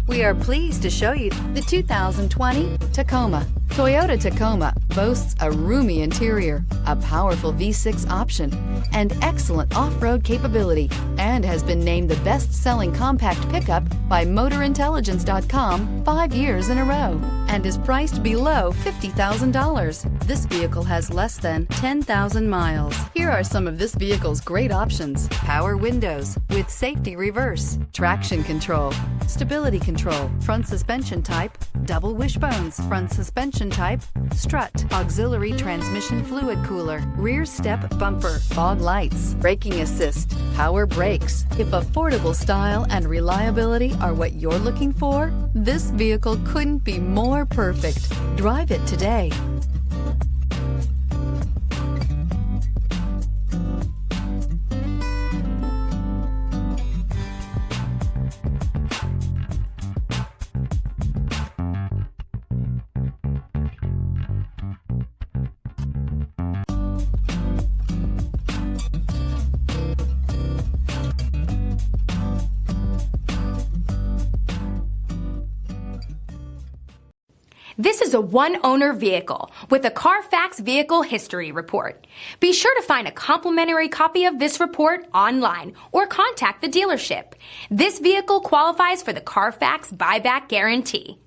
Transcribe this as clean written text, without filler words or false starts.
We are pleased to show you the 2020 Tacoma. Toyota Tacoma boasts a roomy interior, a powerful V6 option, and excellent off-road capability, and has been named the best-selling compact pickup by MotorIntelligence.com 5 years in a row, and is priced below $50,000. This vehicle has less than 10,000 miles. Here are some of this vehicle's great options: power windows with safety reverse, traction control, stability control, front suspension type, double wishbones, front suspension type, strut, auxiliary transmission fluid cooler, rear step bumper, fog lights, braking assist, power brakes. If affordable style and reliability are what you're looking for, this vehicle couldn't be more perfect. Drive it today. This is a one-owner vehicle with a Carfax Vehicle History Report. Be sure to find a complimentary copy of this report online or contact the dealership. This vehicle qualifies for the Carfax Buyback Guarantee.